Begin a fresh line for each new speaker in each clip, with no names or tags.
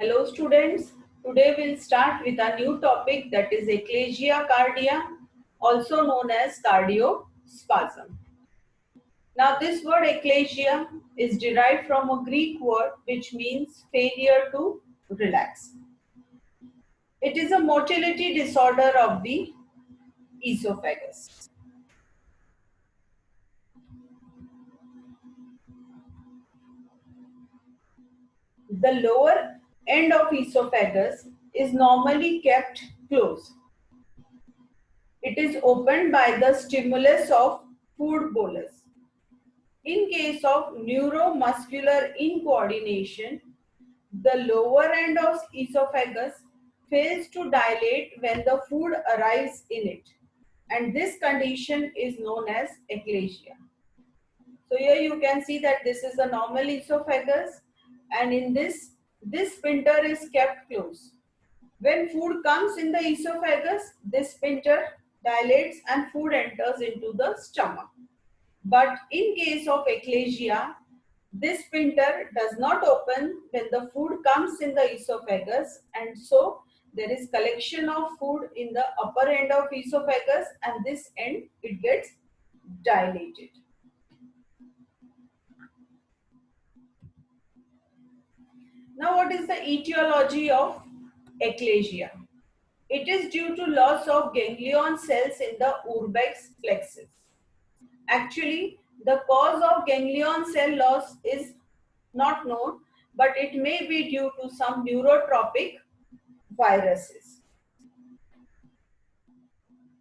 Hello students, today we'll start with a new topic that is eclasia cardia, also known as cardiospasm. Now this word eclasia is derived from a Greek word which means failure to relax. It is a motility disorder of the esophagus. The lower end of esophagus is normally kept closed. It is opened by the stimulus of food bolus. In case of neuromuscular incoordination, the lower end of esophagus fails to dilate when the food arrives in it, and this condition is known as eclasia. So here you can see that this is the normal esophagus, and in this sphincter is kept closed. When food comes in the esophagus, this sphincter dilates and food enters into the stomach. But in case of eclasia, this sphincter does not open when the food comes in the esophagus, and so there is collection of food in the upper end of esophagus, and this end it gets dilated. Now what is the etiology of eclasia? It is due to loss of ganglion cells in the urbex plexus. Actually, the cause of ganglion cell loss is not known, but it may be due to some neurotropic viruses.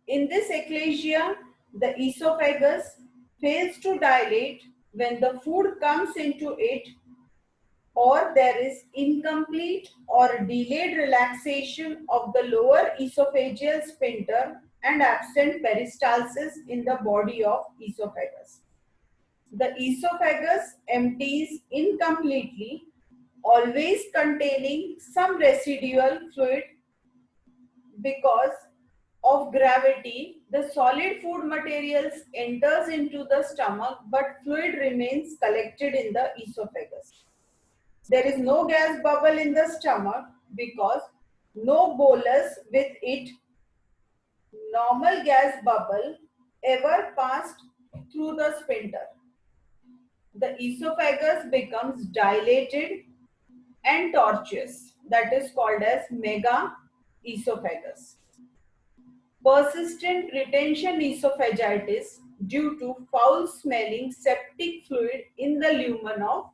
In this eclasia, the esophagus fails to dilate when the food comes into it, or there is incomplete or delayed relaxation of the lower esophageal sphincter and absent peristalsis in the body of esophagus. The esophagus empties incompletely, always containing some residual fluid. Because of gravity, the solid food materials enters into the stomach, but fluid remains collected in the esophagus. There is no gas bubble in the stomach because no bolus with it, normal gas bubble, ever passed through the sphincter. The esophagus becomes dilated and tortuous, that is called as mega esophagus. Persistent retention esophagitis due to foul smelling septic fluid in the lumen of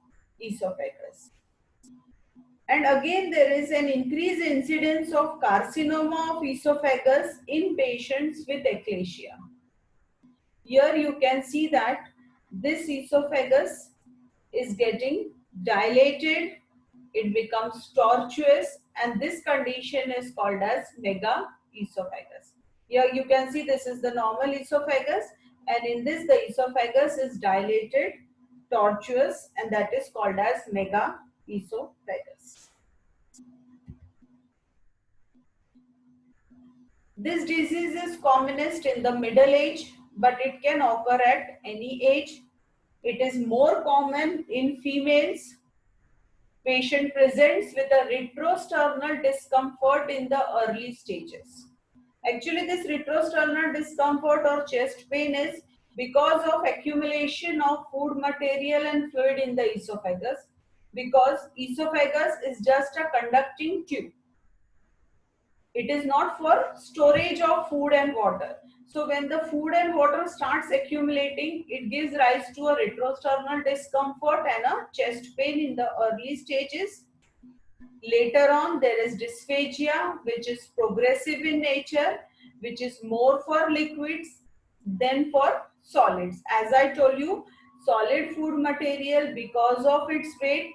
esophagus. And again, there is an increased incidence of carcinoma of esophagus in patients with eclasia. Here you can see that this esophagus is getting dilated, it becomes tortuous, and this condition is called as mega esophagus. Here you can see this is the normal esophagus, and in this the esophagus is dilated, tortuous, and that is called as mega esophagus. This disease is commonest in the middle age, but it can occur at any age. It is more common in females. Patient presents with a retrosternal discomfort in the early stages. Actually, this retrosternal discomfort or chest pain is because of accumulation of food material and fluid in the esophagus, because esophagus is just a conducting tube. It is not for storage of food and water. So when the food and water starts accumulating, it gives rise to a retrosternal discomfort and a chest pain in the early stages. Later on, there is dysphagia, which is progressive in nature, which is more for liquids than for solids. As I told you, solid food material, because of its weight,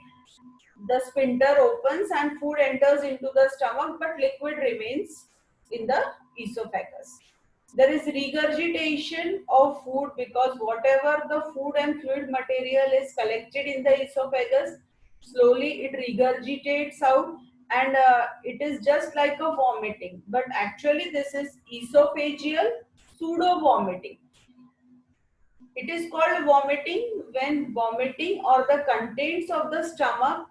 the sphincter opens and food enters into the stomach, but liquid remains in the esophagus. There is regurgitation of food because whatever the food and fluid material is collected in the esophagus, slowly it regurgitates out, and it is just like a vomiting. But actually this is esophageal pseudo vomiting. It is called vomiting when vomiting or the contents of the stomach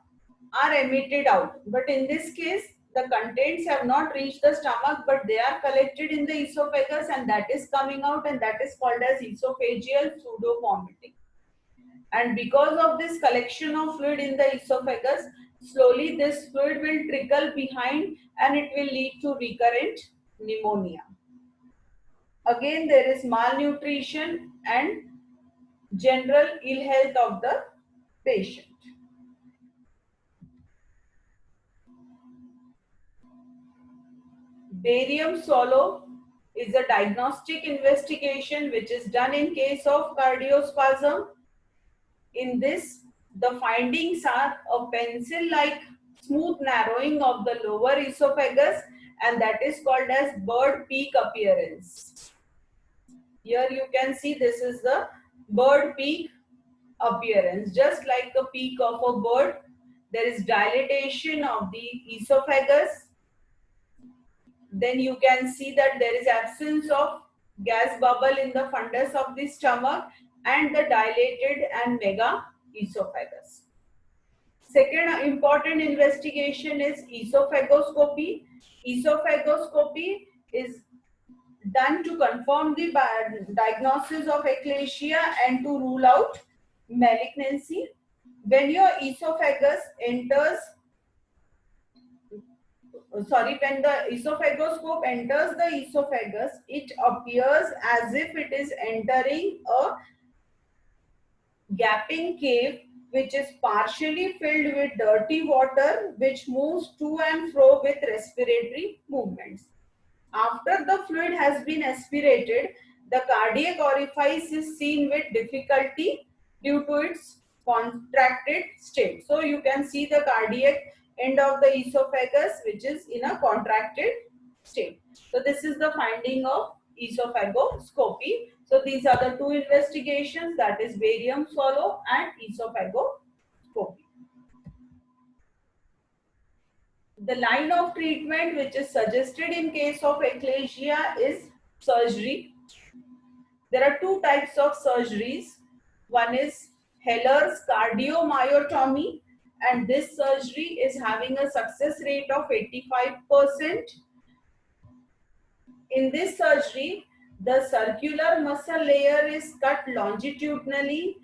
are emitted out. But in this case, the contents have not reached the stomach, but they are collected in the esophagus, and that is coming out, and that is called as esophageal pseudo vomiting. And because of this collection of fluid in the esophagus, slowly this fluid will trickle behind and it will lead to recurrent pneumonia. Again, there is malnutrition and general ill health of the patient. Barium swallow is a diagnostic investigation which is done in case of cardiospasm. In this, the findings are a pencil-like smooth narrowing of the lower esophagus, and that is called as bird peak appearance. Here you can see this is the bird peak appearance. Just like the peak of a bird, there is dilatation of the esophagus. Then you can see that there is absence of gas bubble in the fundus of the stomach and the dilated and mega esophagus. Second important investigation is esophagoscopy. Esophagoscopy is done to confirm the diagnosis of eclasia and to rule out malignancy. When your esophagus enters, when the esophagoscope enters the esophagus, it appears as if it is entering a gaping cave which is partially filled with dirty water which moves to and fro with respiratory movements. After the fluid has been aspirated, the cardiac orifice is seen with difficulty due to its contracted state. So you can see the cardiac end of the esophagus which is in a contracted state. So this is the finding of esophagoscopy. So these are the two investigations, that is barium swallow and esophagoscopy. The line of treatment which is suggested in case of eclasia is surgery. There are two types of surgeries. One is Heller's cardiomyotomy, and this surgery is having a success rate of 85%. In this surgery, the circular muscle layer is cut longitudinally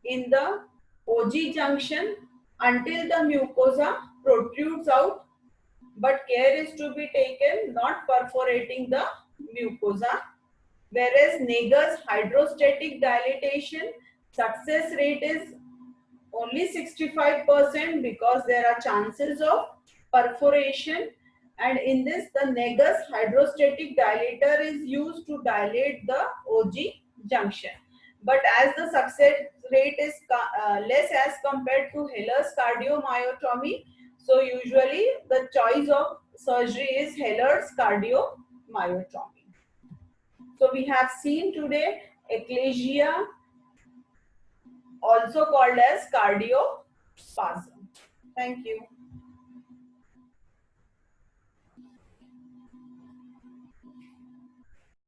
in the OG junction until the mucosa protrudes out, but care is to be taken not perforating the mucosa. Whereas Naegger's hydrostatic dilatation success rate is only 65% because there are chances of perforation, and in this the Naegger's hydrostatic dilator is used to dilate the OG junction. But as the success rate is less as compared to Heller's cardiomyotomy, so usually the choice of surgery is Heller's cardiomyotomy. So we have seen today eclasia, also called as cardiospasm. Thank you.